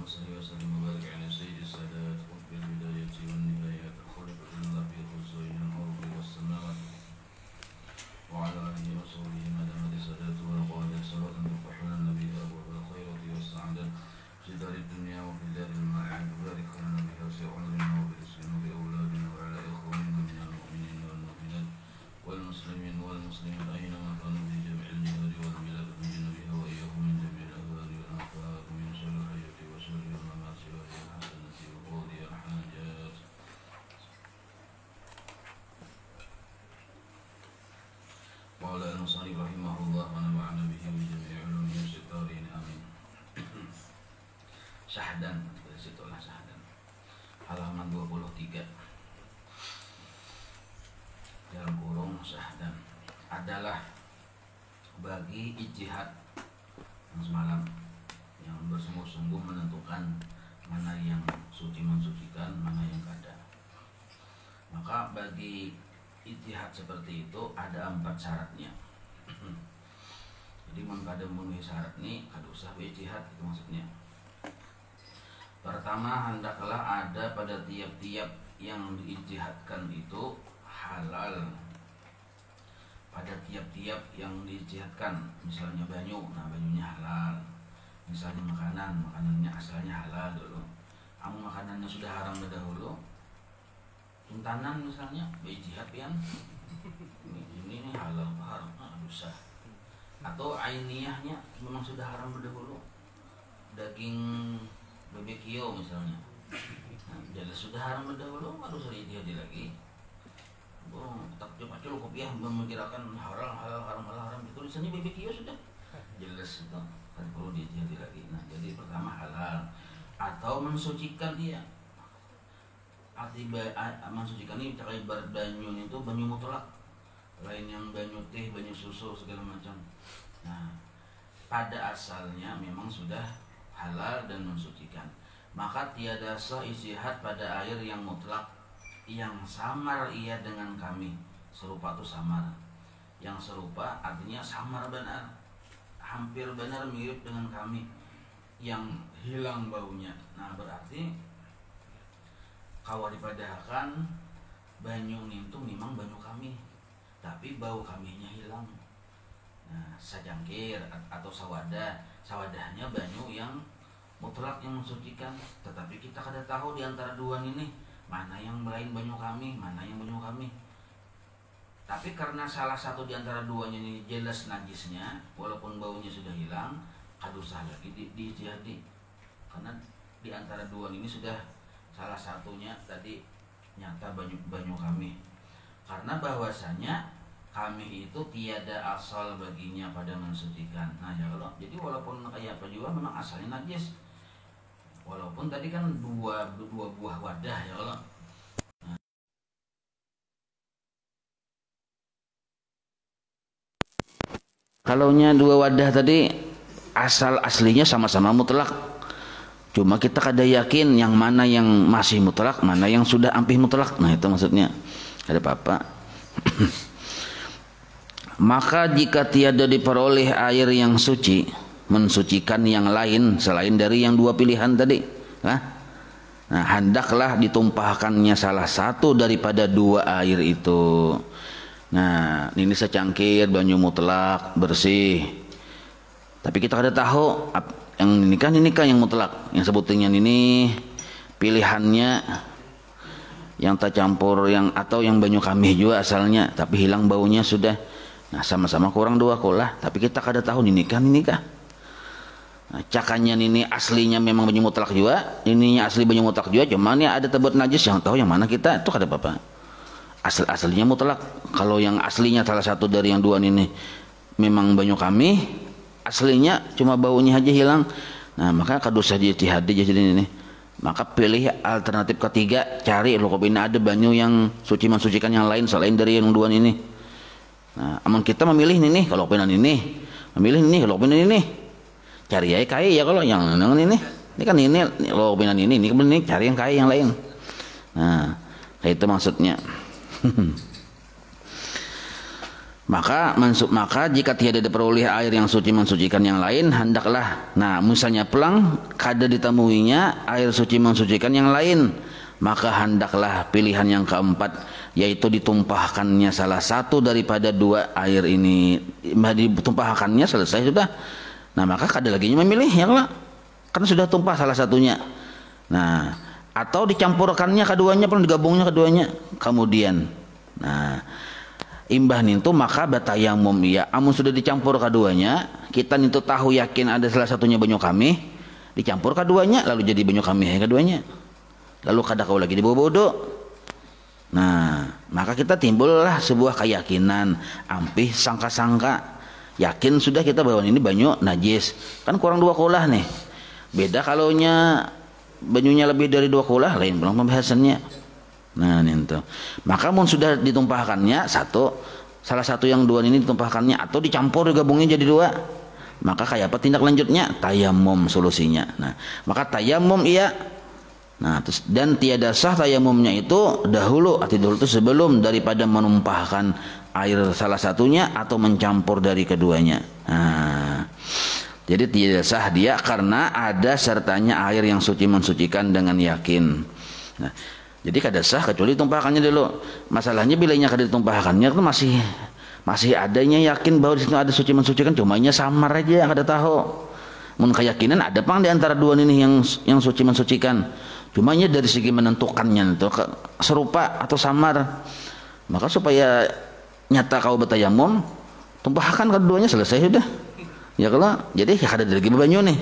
صل وسلم وبارك على سيد السادات قطب البداية والنهايات خلق لنا في خصوصين الأرض والسماوات وعلى آله وصحبه ما دامت السادات والقادة صلاة تفرحون النبي أبواب الخيرات والسعادة في دار الدنيا وفي دار المعاد بارك لنا بها في عمرنا وبرزقنا وبأولادنا وعلى إخواننا من المؤمنين والمؤمنات والمسلمين والمسلمين أينما كانوا في جميع الجهاد والبلاد نجنا بها وإياهم من جميع الأهوال والأنفاق ومن شر الحياة وشر الممات وهي الحسنة وقاضي الحاجات. قال المصنف رحمه الله ونفعنا به بجميع علومه في الدارين آمين. Syahdan, dari situlah Syahdan. Halaman 23. Dalam kurung Syahdan adalah bagi ijtihad yang semalam yang bersungguh-sungguh menentukan mana yang suci mensucikan, mana yang kada. Maka bagi ijtihad seperti itu ada 4 syaratnya. Jadi kada memenuhi syarat ini kada usah ijtihad, itu maksudnya. Pertama, hendaklah ada pada tiap-tiap yang diijtihadkan itu halal. Pada tiap-tiap yang diijtihadkan, misalnya banyu, nah banyunya halal. Misalnya makanannya asalnya halal dulu. Kamu makanannya sudah haram dahulu. Tuntanan misalnya, ijtihad pian. Ini halal, haram, dosa. Atau ainiyahnya memang sudah haram dahulu. Daging bebekio misalnya, jelas sudah haram dahulu, harus ijtihad lagi. Tak cepat cukup ya memikirkan haram itu tulisannya bebekio sudah jelas itu, kan perlu diijtihad lagi. Nah, jadi pertama halal atau mensucikan dia. Arti mensucikan ini cara ibarat banyu itu banyu mutlak, lain yang banyu teh, banyu susu segala macam. Nah, pada asalnya memang sudah halal dan mensucikan, maka tiada sah ijtihad pada air yang mutlak yang samar ia dengan kami. Serupa itu samar, yang serupa artinya samar benar, hampir benar mirip dengan kami, yang hilang baunya. Nah, berarti kalau dipadahkan banyu itu memang banyu kami, tapi bau kaminya hilang. Nah, sajangkir atau sawadahnya banyu yang mutlak yang mensucikan, tetapi kita kada tahu di antara dua ini mana yang lain banyu kami, mana yang banyu kami. Tapi karena salah satu di antara duanya ini jelas najisnya, walaupun baunya sudah hilang, kada usah lagi diijtihadi. Karena di antara dua ini sudah salah satunya tadi nyata banyu kami. Karena bahwasanya kami itu tiada asal baginya pada mensucikan. Nah, ya Allah, jadi walaupun kayak apa juga memang asalnya najis. Walaupun tadi kan dua buah wadah, ya Allah. Nah. Kalaunya dua wadah tadi asal aslinya sama-sama mutlak. Cuma kita kada yakin yang mana yang masih mutlak, mana yang sudah ampih mutlak. Nah, itu maksudnya. Ada apa-apa. Maka jika tiada diperoleh air yang suci mensucikan yang lain selain dari yang dua pilihan tadi, nah hendaklah ditumpahkannya salah satu daripada dua air itu. Nah, ini secangkir banyu mutlak bersih, tapi kita kada tahu yang ini kan yang mutlak, yang sebutnya ini pilihannya yang tak campur yang atau yang banyu kami juga asalnya, tapi hilang baunya sudah. Nah, sama-sama kurang dua kolah, tapi kita kada tahu ini kah. Nah, cakannya ini aslinya memang banyu mutlak juga, ininya asli banyu mutlak juga, cuman ya ada tebet najis, yang tahu yang mana kita itu kada apa-apa. Aslinya mutlak. Kalau yang aslinya salah satu dari yang dua ini memang banyu kami, aslinya cuma baunya aja hilang. Nah, maka kada usah diijtihadi jadi ini. Maka pilih alternatif ketiga, cari loh ini ada banyu yang suci mensucikan yang lain selain dari yang dua ini. Nah, aman kita memilih ini, kalau penan ini, memilih ini, kalau penan ini, cari aja kaya ya kalau yang ini kan ini, kalau penan ini cari yang kaya yang lain. Nah, itu maksudnya. Maka jika tiada diperoleh air yang suci mensucikan yang lain, hendaklah, nah misalnya pelang kada ditemuinya air suci mensucikan yang lain, maka hendaklah pilihan yang keempat, yaitu ditumpahkannya salah satu daripada dua air ini. Ditumpahkannya selesai sudah. Nah maka kada lagi memilih ya lah, karena sudah tumpah salah satunya. Nah atau dicampurkannya keduanya, pun digabungnya keduanya kemudian. Nah imbah nintu maka batayamum ya, amun sudah dicampur keduanya, kita nintu tahu yakin ada salah satunya banyu kami, dicampur keduanya lalu jadi banyu kami keduanya, lalu kada kau lagi dibawa bodoh. Nah maka kita timbullah sebuah keyakinan, ampih sangka-sangka, yakin sudah kita bahwa ini banyu najis, kan kurang 2 kulah nih. Beda kalaunya banyunya lebih dari 2 kulah, lain belum pembahasannya. Nah itu, maka mun sudah ditumpahkannya salah satu yang dua ini ditumpahkannya atau dicampur digabungin jadi 2, maka kayak apa tindak lanjutnya? Tayamum solusinya. Nah maka tayamum iya. Nah terus, dan tiada sah tayamumnya itu dahulu itu sebelum daripada menumpahkan air salah satunya atau mencampur dari keduanya. Nah jadi tidak sah dia karena ada sertanya air yang suci mensucikan dengan yakin. Nah jadi kada sah kecuali tumpahkannya dulu. Masalahnya bilanya kada ditumpahkannya itu masih adanya yakin bahwa di situ ada suci mensucikan, cumanya samar aja kada tahu. Mun keyakinan ada pang di antara dua ini yang suci mensucikan. Cumanya dari segi menentukannya itu serupa atau samar. Maka supaya nyata kau bertayamum, tumpahkan keduanya selesai sudah. Ya kalau jadi kada ada lagi banyu nih.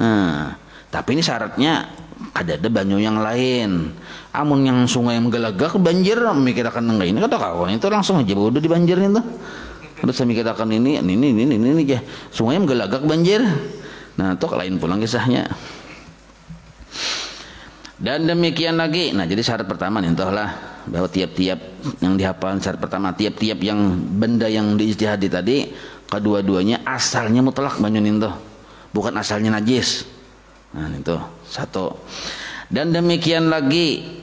Nah, tapi ini syaratnya kada ada banyu yang lain. Amun yang sungai yang gelagak banjir, memikirkan enggak ini kata kawan itu langsung aja bodoh di banjir itu. Terus saya mikirkan ini aja. Sungai yang gelagak banjir. Nah, itu lain pulang kisahnya. Dan demikian lagi. Nah, jadi syarat pertama nih entahlah bahwa tiap-tiap yang dihafal syarat pertama, tiap-tiap yang benda yang diijtihadi tadi kedua-duanya asalnya mutlak banyu itu. Bukan asalnya najis. Nah, itu satu. Dan demikian lagi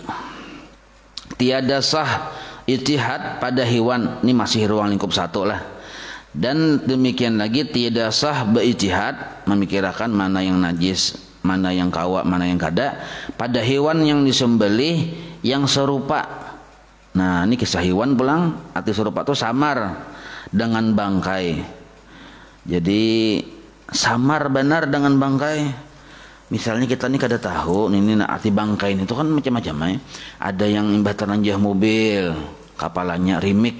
tiada sah ijtihad pada hewan, ini masih ruang lingkup satu lah. Dan demikian lagi tiada sah berijtihad memikirkan mana yang najis, mana yang kawa, mana yang kada pada hewan yang disembelih yang serupa. Nah ini kisah hewan pulang arti serupa itu samar dengan bangkai. Jadi samar benar dengan bangkai. Misalnya kita nih kada tahu ini arti bangkai ini itu kan macam-macam ya. Ada yang imbah teranjah mobil, kapalannya rimik,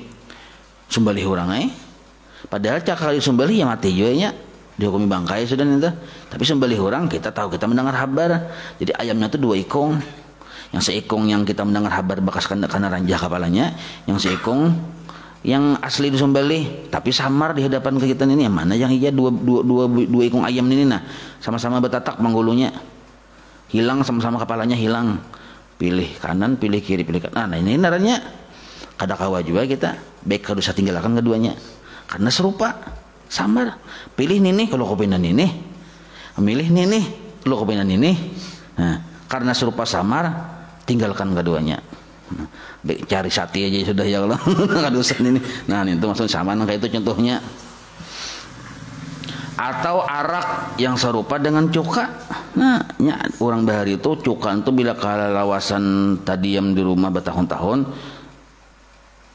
sembelih orang Padahal cakal sembelih ya mati juga ya. Dihukumi bangkai sudah itu. Tapi sembelih orang kita tahu, kita mendengar kabar. Jadi ayamnya itu 2 ekong. Yang seekong yang kita mendengar kabar bekas karena ranjah kepalanya, yang seekong yang asli disembelih tapi samar di hadapan kita ini, yang mana yang iya dua ekong ayam ini nah sama-sama betatak penggulunya hilang, sama-sama kepalanya hilang, pilih kanan pilih kiri pilih kanan. Nah ini naranya kada kawa juga kita baik harus tinggalkan keduanya karena serupa samar. Pilih ini kalau kopinan ini, milih ini kalau kopinan ini. Nah karena serupa samar tinggalkan keduanya. Cari sati aja sudah ya Allah. Kadusan ini. Nah itu maksudnya sama kayak itu contohnya. Atau arak yang serupa dengan cuka. Nah orang bahari itu cuka itu bila kalalawasan tadiam di rumah bertahun-tahun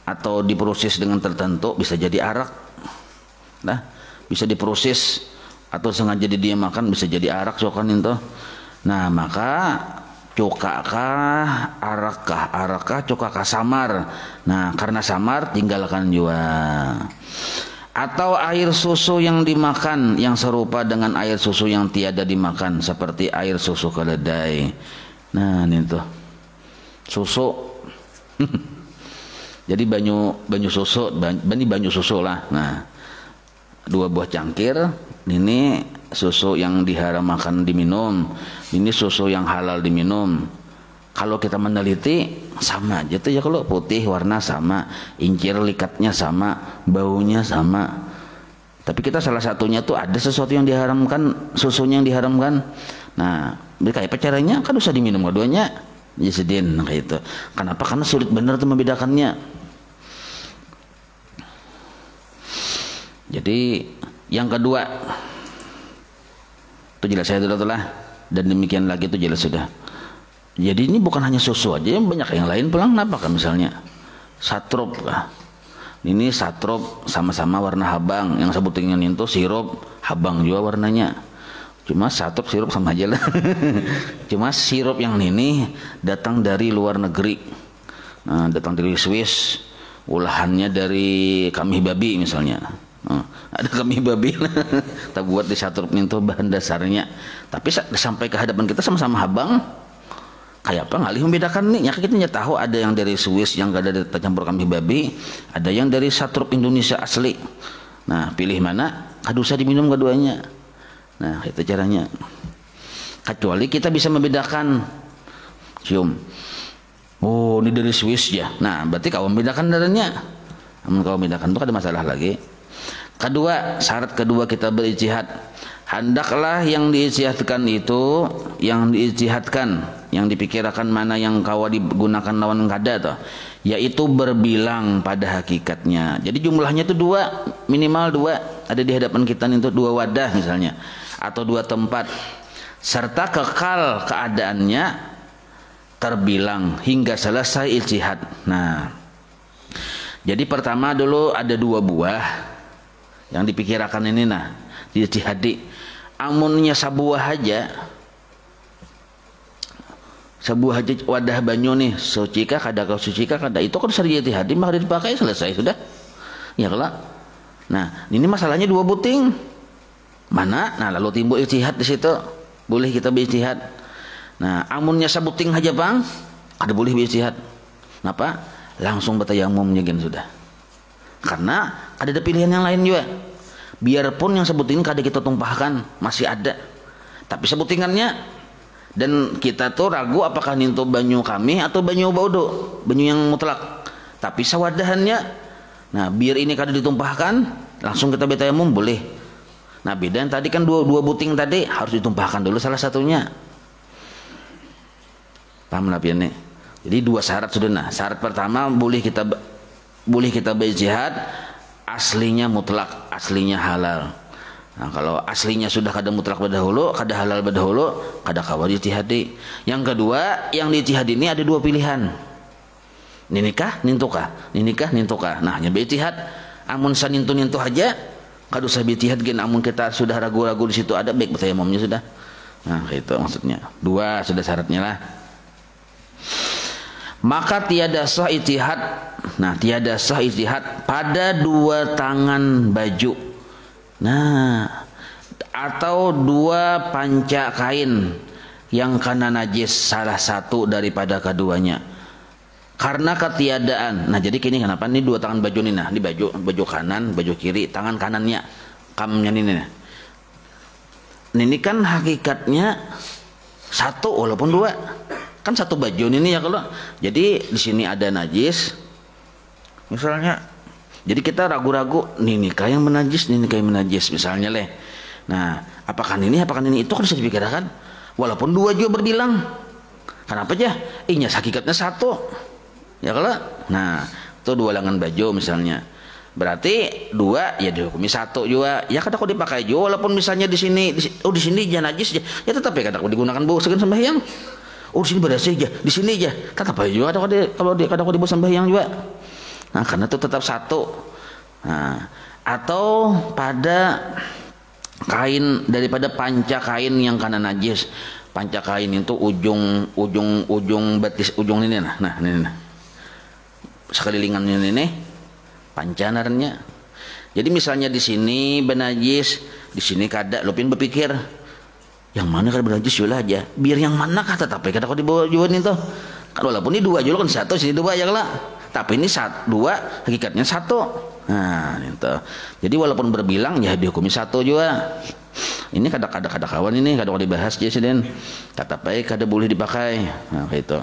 atau diproses dengan tertentu bisa jadi arak. Nah bisa diproses atau sengaja dia makan bisa jadi arak cokan itu. Nah maka cukakah arakah cukakah samar. Nah karena samar tinggalkan juga. Atau air susu yang dimakan yang serupa dengan air susu yang tiada dimakan seperti air susu keledai. Nah ini tuh susu jadi banyu susu, banyu susu lah. Nah 2 buah cangkir ini susu yang diharam makan diminum, ini susu yang halal diminum. Kalau kita meneliti sama aja tuh ya, kalau putih warna sama, incir likatnya sama, baunya sama. Tapi kita salah satunya tuh ada sesuatu yang diharamkan, susunya yang diharamkan. Nah, kayak apa caranya? Kan usah diminum keduanya. Jisedin kayak itu. Kenapa? Karena sulit benar tuh membedakannya. Jadi yang kedua itu jelas saya sudah telah, dan demikian lagi itu jelas sudah. Jadi ini bukan hanya susu aja, banyak yang lain pulang. Kenapa kan misalnya satrop kah? Ini satrop sama-sama warna habang, yang sebutinnya itu sirup habang juga warnanya. Cuma satrop sirup sama aja lah. Cuma sirup yang ini datang dari luar negeri. Nah, datang dari Swiss, olahannya dari kambing babi misalnya. Ada kambing babi kita buat di satrop itu bahan dasarnya. Tapi sampai ke hadapan kita sama-sama habang. Kayak apa ngalih membedakan nih? Ya kita tahu ada yang dari Swiss yang gak ada campur kambing babi, ada yang dari satrop Indonesia asli. Nah, pilih mana? Kadu usah diminum keduanya. Nah, itu caranya. Kecuali kita bisa membedakan. Cium. Oh, ini dari Swiss ya. Nah, berarti kau membedakan darahnya. Namun kau membedakan itu ada masalah lagi. Kedua, syarat kedua kita berijtihad. Hendaklah yang diijtihadkan itu, yang diijtihadkan, yang dipikirkan mana yang kau digunakan lawan kada toh, yaitu berbilang pada hakikatnya. Jadi jumlahnya itu dua, minimal dua, ada di hadapan kita itu dua wadah misalnya, atau dua tempat, serta kekal keadaannya terbilang hingga selesai ijtihad. Nah, jadi pertama dulu ada dua buah yang dipikirkan ini, nah diijtihadi. Amunnya sebuah aja wadah banyu nih, suci kah kada, kau suci kah kada, itu kan sering ijtihadi maka dipakai selesai sudah ya kelak. Nah, ini masalahnya dua buting mana, nah lalu timbul ijtihad di situ, boleh kita berijtihad. Nah, amunnya sebuting aja bang, ada boleh berijtihad. Kenapa? Langsung bertayamum nyagen sudah, karena ada pilihan yang lain juga. Biarpun yang sebutin kada kita tumpahkan masih ada, tapi sebutingannya, dan kita tuh ragu apakah ninto banyu kami atau banyu baudo, banyu yang mutlak, tapi sawadahannya. Nah, biar ini kada ditumpahkan, langsung kita betayamum boleh. Nah, beda yang tadi kan dua buting tadi harus ditumpahkan dulu salah satunya. Paham lah nih? Jadi dua syarat sudah. Nah, syarat pertama boleh kita berijtihad, aslinya mutlak, aslinya halal. Nah, kalau aslinya sudah kada mutlak berdahulu, kada halal berdahulu, kada kawal ijtihadi. Yang kedua, yang diijtihadi ini ada dua pilihan. Ninikah, nintukah, ninikah, nintukah. Nah, hanya berijtihad. Amun sanintu aja, kada usah berijtihad gen. Amun kita sudah ragu-ragu di situ ada, baik bertayamumnya sudah. Nah, itu maksudnya. Dua sudah syaratnya lah. Maka tiada sah ijtihad. Nah, tiada sah ijtihad pada dua tangan baju. Nah, atau dua panca kain yang kena najis salah satu daripada keduanya. Karena ketiadaan. Nah, jadi kini kenapa nih dua tangan baju nih, nah, di baju kanan, baju kiri, tangan kanannya kamnya ini. Nah, ini kan hakikatnya satu walaupun dua. Kan satu baju ini ya kalau. Jadi di sini ada najis. Misalnya, jadi kita ragu-ragu, ini kah yang menajis, ini kah yang menajis misalnya leh. Nah, apakah ini itu kan bisa dipikirkan. Walaupun dua juga berbilang. Kenapa aja? Inya hakikatnya satu. Ya kalau. Nah, itu dua lengan baju misalnya. Berarti dua ya dihukumi satu juga. Ya kata kau dipakai juga walaupun misalnya di sini jangan najis ya tetap ya kata kau digunakan bau segan sembahyang. Oh, di sini berasih aja, di sini aja. Tetap aja juga kalau kau dibawa sembahyang juga. Nah, karena itu tetap satu. Nah, atau pada kain daripada panca kain yang kena najis. Panca kain itu ujung batis ujung ini nah. Nah, ini nah. Sekelilingan ini panca narnya. Jadi misalnya di sini benajis, di sini kada, lu pin berpikir yang mana kada benajis juga aja. Biar yang mana kah tetap kada kau dibawa juga itu. Kan walaupun ini dua juga kan satu sini dua ya lah. Tapi ini dua hakikatnya satu. Nah, itu. Jadi walaupun berbilang ya dihukumi satu juga. Ini kada kawan ini kada dibahas aja sih den. Tetap baik kada boleh dipakai. Nah, gitu.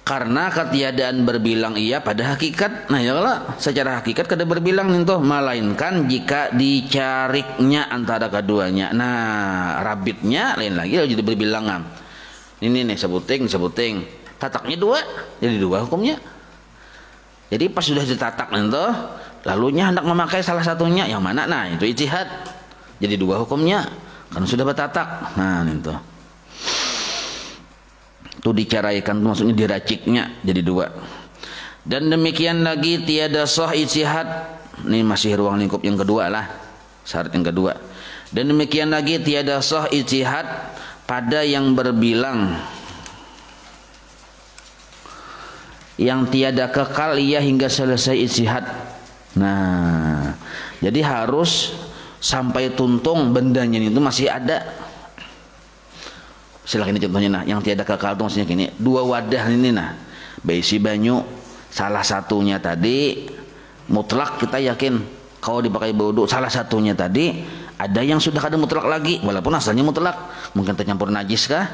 Karena ketiadaan berbilang iya pada hakikat. Nah, ya lah, secara hakikat kada berbilang itu, melainkan jika dicariknya antara keduanya. Nah, rabitnya lain lagi jadi berbilangan. Ini nih sebuting. Tataknya dua, jadi dua hukumnya. Jadi pas sudah ditatak itu, lalunya hendak memakai salah satunya, yang mana? Nah itu ijtihad, jadi dua hukumnya karena sudah batatak. Nah itu tuh dicaraikan, maksudnya diraciknya jadi dua. Dan demikian lagi tiada sah ijtihad, ini masih ruang lingkup yang kedua lah, syarat yang kedua. Dan demikian lagi tiada sah ijtihad pada yang berbilang yang tiada kekal ia hingga selesai ijtihad. Nah, jadi harus sampai tuntung bendanya itu masih ada. Silakan ini contohnya, nah, yang tiada kekal itu maksudnya gini, dua wadah ini, nah, berisi banyu, salah satunya tadi mutlak kita yakin kalau dipakai wudu, salah satunya tadi ada yang sudah kada mutlak lagi, walaupun asalnya mutlak, mungkin tercampur najis kah?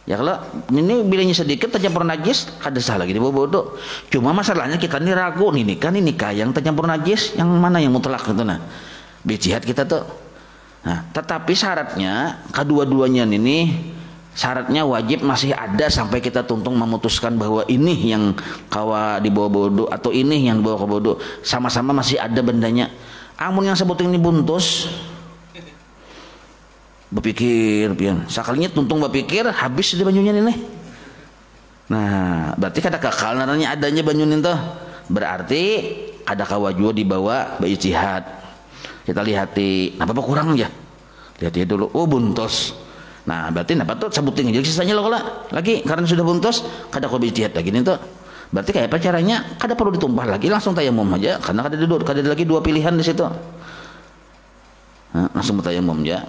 Ya kalau ini bilanya sedikit tercampur najis, kada sah lagi di wudu. Cuma masalahnya kita ini ragu, ini kan yang tercampur najis, yang mana yang mutlak itu, nah. Bijihad kita tuh. Nah, tetapi syaratnya kedua-duanya ini syaratnya wajib masih ada sampai kita tuntung memutuskan bahwa ini yang kawa dibawa wudu atau ini yang dibawa ke wudu, sama-sama masih ada bendanya. Amun yang sebut ini buntus, berpikir pian sakalinya tuntung berpikir habis di banyunya ini. Nah berarti kada kekal naranya adanya banyunya itu, berarti kada kawaju dibawa berijtihad. Kita lihati apa kurang aja, lihat dulu, oh buntos. Nah berarti apa tuh sebutin aja sisanya lo lagi karena sudah buntos kada kau berijtihad lagi nih tuh. Berarti kayak apa caranya? Kada perlu ditumpah lagi, langsung tayamum aja karena kada lagi dua pilihan di situ. Nah, langsung tayamum aja.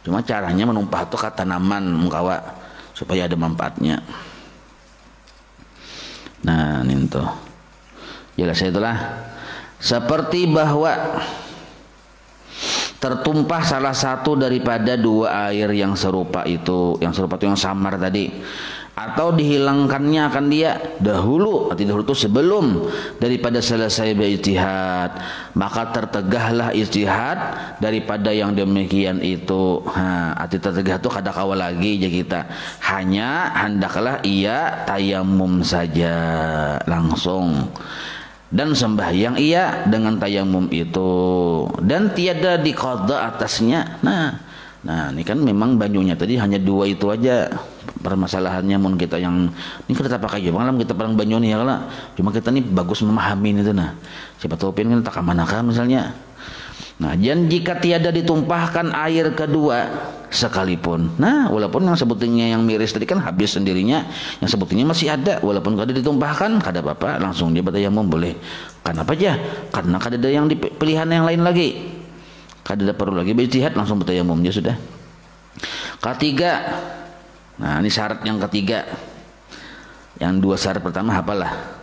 Cuma caranya menumpah itu kata tanaman mengkawa supaya ada manfaatnya. Nah ini tuh jelas itulah, seperti bahwa tertumpah salah satu daripada dua air yang serupa itu yang samar tadi, atau dihilangkannya akan dia dahulu, arti dahulu itu sebelum daripada selesai berijtihad, maka tertegahlah ijtihad daripada yang demikian itu. Arti tertegah itu kada kawal lagi ya kita, hanya hendaklah ia tayamum saja langsung dan sembahyang ia dengan tayamum itu dan tiada diqadha atasnya. Nah ini kan memang banyunya tadi hanya dua itu aja permasalahannya. Mun kita yang ini kita pakai aja malam kita perang banyu nih ya kalau cuma kita nih bagus memahami itu, nah siapa tahu pin kita kamanakah misalnya. Nah dan jika tiada ditumpahkan air kedua sekalipun, nah walaupun yang sebetulnya yang miris tadi kan habis sendirinya, yang sebetulnya masih ada, walaupun kada ditumpahkan kada apa-apa, langsung dia bertayamum boleh. Kenapa aja? Karena kada ada yang pilihan yang lain lagi, kada perlu lagi berijtihad, langsung bertayamum dia sudah. Ketiga, nah ini syarat yang ketiga. Yang dua syarat pertama apalah?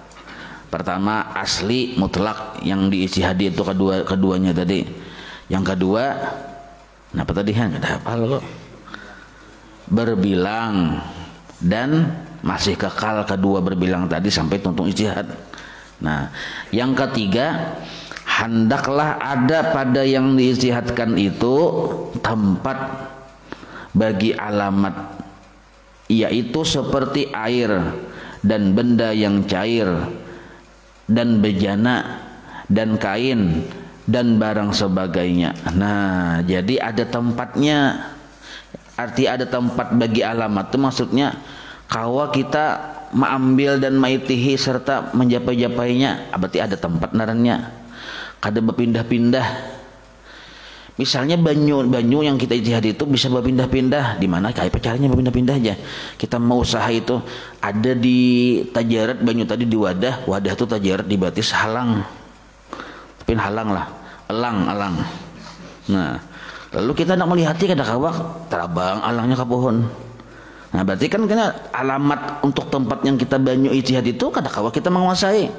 Pertama asli mutlak yang diijtihadi itu keduanya tadi. Yang kedua, apa tadi kan? Ada apa lo? Berbilang dan masih kekal kedua berbilang tadi sampai tuntung ijtihad. Nah, yang ketiga hendaklah ada pada yang diijtihadkan itu tempat bagi alamat, yaitu seperti air dan benda yang cair dan bejana dan kain dan barang sebagainya. Nah jadi ada tempatnya, arti ada tempat bagi alamat itu maksudnya kawa kita mengambil dan maitihi serta menjapai-japainya, berarti ada tempat narannya, kada berpindah-pindah. Misalnya banyu yang kita ijtihad itu bisa berpindah-pindah, di mana kayak caranya berpindah-pindah aja. Kita mau usaha itu ada di tajarat banyu tadi di wadah itu tajarat di batis halang, tapi halang lah, elang. Nah lalu kita nak melihatnya kada kawak terabang alangnya ke pohon. Nah berarti kan kena alamat untuk tempat yang kita banyu ijtihad itu kada kawak kita menguasai.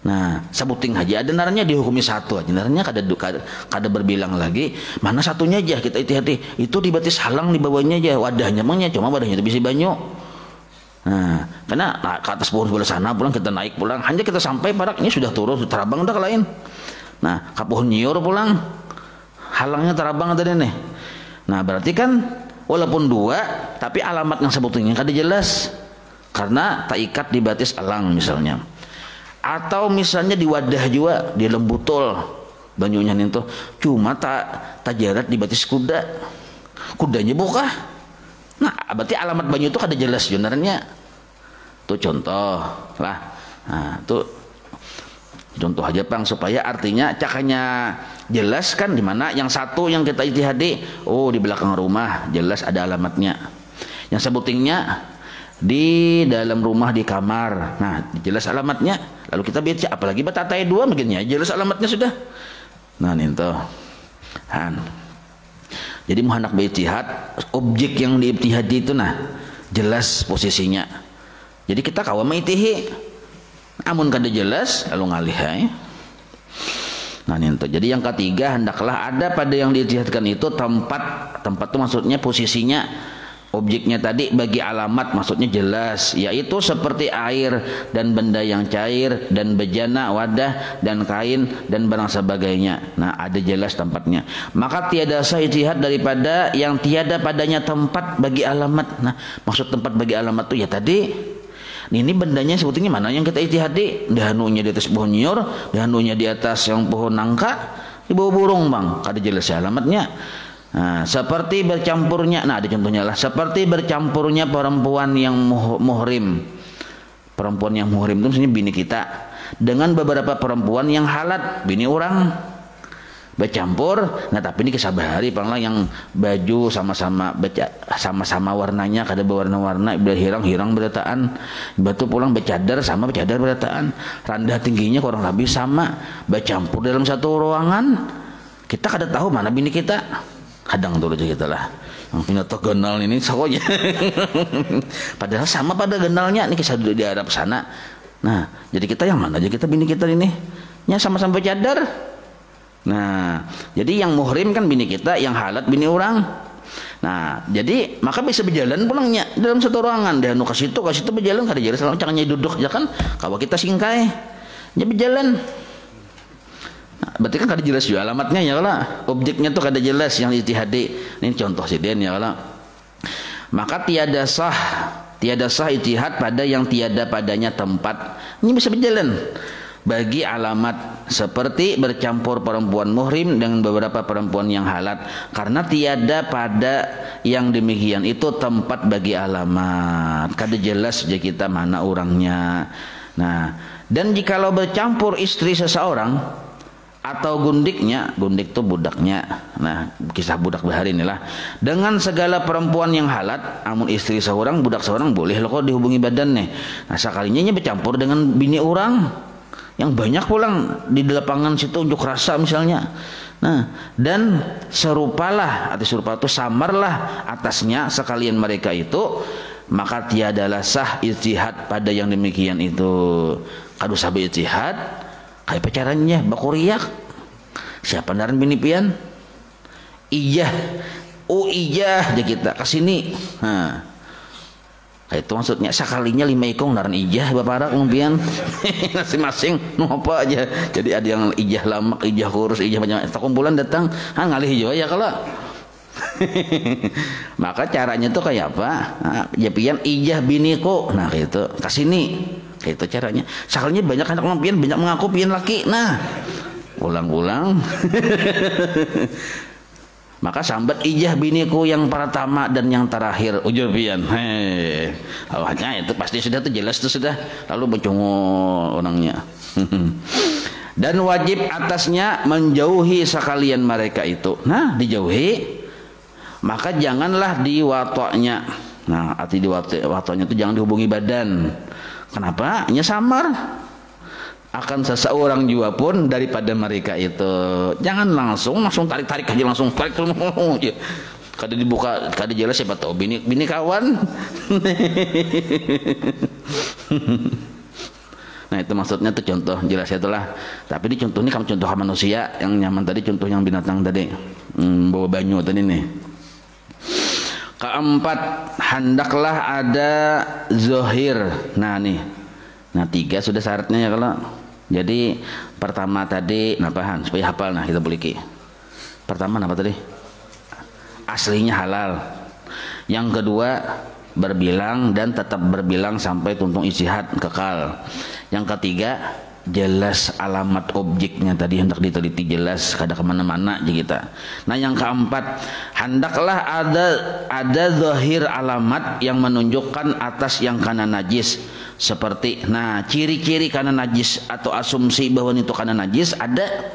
Nah sebuting aja ada naranya dihukumi satu aja, naranya kada berbilang lagi mana satunya aja kita hati-hati itu di batis halang di bawahnya aja wadahnya emangnya cuma wadahnya itu bisa banyu. Nah karena ke atas pohon sebelah sana pulang kita naik pulang hanya kita sampai paraknya sudah turun sudah terabang udah ke lain. Nah ke pohon nyiur pulang halangnya terabang tadi nih. Nah berarti kan walaupun dua tapi alamat yang sebetulnya kada jelas karena tak ikat di batis elang misalnya. Atau misalnya di wadah juga, di lembutul banyunya itu cuma tak jarak di batis kudanya buka. Nah berarti alamat banyu itu kada jelas sebenarnya. Tuh contoh lah. Nah tuh contoh aja Bang, supaya artinya cakanya jelas kan, dimana yang satu yang kita ijtihadi, oh di belakang rumah jelas ada alamatnya, yang sebutingnya di dalam rumah di kamar, nah jelas alamatnya, lalu kita baca, apalagi batatai dua begini jelas alamatnya sudah. Nah itu jadi mau hendak berijtihad, objek yang diijtihadi itu nah jelas posisinya, jadi kita kawa maitihi, amun kada jelas lalu ngalih ya. Nah itu jadi yang ketiga, hendaklah ada pada yang diijtihadkan itu tempat itu maksudnya posisinya, objeknya tadi bagi alamat maksudnya jelas, yaitu seperti air dan benda yang cair dan bejana, wadah dan kain dan barang sebagainya. Nah ada jelas tempatnya, maka tiada sah ijtihad daripada yang tiada padanya tempat bagi alamat. Nah maksud tempat bagi alamat itu ya tadi ini bendanya sebetulnya mana yang kita ijtihadi, dahanunya di atas pohon nyor, dahanunya di atas yang pohon nangka, di bawah burung Bang, kada jelas alamatnya. Nah, seperti bercampurnya, nah ada contohnya lah, seperti bercampurnya perempuan yang muhrim. Perempuan yang muhrim itu maksudnya bini kita dengan beberapa perempuan yang halat, bini orang bercampur. Nah tapi ini kisah bahari panglah yang baju sama-sama warnanya, kada berwarna-warna, hirang berataan, batu pulang bercadar sama bercadar berataan, rendah tingginya kurang lebih sama, bercampur dalam satu ruangan. Kita kada tahu mana bini kita, kadang dulu aja kita lah yang punya genal ini sokonya padahal sama pada genalnya, ini kisah di Arab sana. Nah jadi kita yang mana aja kita bini kita ini nya sama-sama bercadar. Nah jadi yang muhrim kan bini kita, yang halat bini orang. Nah jadi maka bisa berjalan pulangnya dalam satu ruangan, dan ke situ berjalan kada jalan sama caranya duduk ya kan, kalau kita singkai dia berjalan. Nah, berarti kan kada jelas juga alamatnya ya kalau objeknya tuh kada jelas yang ijtihadi. Ini contoh siden ya kalau, maka tiada sah ijtihad pada yang tiada padanya tempat. Ini bisa berjalan bagi alamat, seperti bercampur perempuan muhrim dengan beberapa perempuan yang halat, karena tiada pada yang demikian itu tempat bagi alamat, kada jelas saja kita mana orangnya. Nah dan jikalau bercampur istri seseorang atau gundiknya, gundik itu budaknya, nah kisah budak bahari inilah, dengan segala perempuan yang halat, amun istri seorang budak seorang boleh lo kok dihubungi badan nih. Nah sekalinya bercampur dengan bini orang yang banyak pulang di lapangan situ unjuk rasa misalnya. Nah dan serupalah atau serupa itu samarlah atasnya sekalian mereka itu, maka tiadalah sah ijtihad pada yang demikian itu. Kadu sabi ijtihad kayak pacarannya bakuriak, siapa naran bini pian ijah, oh ijah aja kita kesini. Nah itu maksudnya sekalinya 5 ikong naran ijah baparak umpian masing-masing apa aja. Jadi ada yang ijah lamak, ijah kurus, ijah banyak, kumpulan datang ngalih juga ya kalau maka caranya tuh kayak apa? Nah, ya pian ijah biniku, nah gitu kesini, itu caranya. Sekalinya banyak anak pian, banyak mengaku pian laki, nah ulang-ulang maka sambat ijah biniku yang pertama dan yang terakhir ujur pian. Awalnya itu pasti sudah tuh jelas tuh sudah, lalu bercungul orangnya. Dan wajib atasnya menjauhi sekalian mereka itu. Nah dijauhi, maka janganlah diwatoknya. Nah arti diwatoknya itu jangan dihubungi badan. Kenapa? Hanya samar akan seseorang juga pun daripada mereka itu. Jangan langsung tarik aja, langsung tarik kada dibuka, kada jelas, siapa tahu bini kawan. Nah itu maksudnya tuh contoh jelas itulah. Tapi ini contoh ini kamu contoh manusia, yang nyaman tadi contoh yang binatang tadi, bawa banyu tadi nih. Keempat, hendaklah ada zohir. Nah nih, nah 3 sudah syaratnya ya kalau. Jadi pertama tadi napahan supaya hafal, nah kita boleh. Pertama apa tadi? Aslinya halal. Yang kedua berbilang dan tetap berbilang sampai tuntung ijtihad kekal. Yang ketiga jelas alamat objeknya tadi hendak diteliti jelas kada kemana-mana aja kita. Nah yang keempat, hendaklah ada zahir alamat yang menunjukkan atas yang kana najis, seperti nah ciri-ciri kana najis atau asumsi bahwa itu kana najis ada,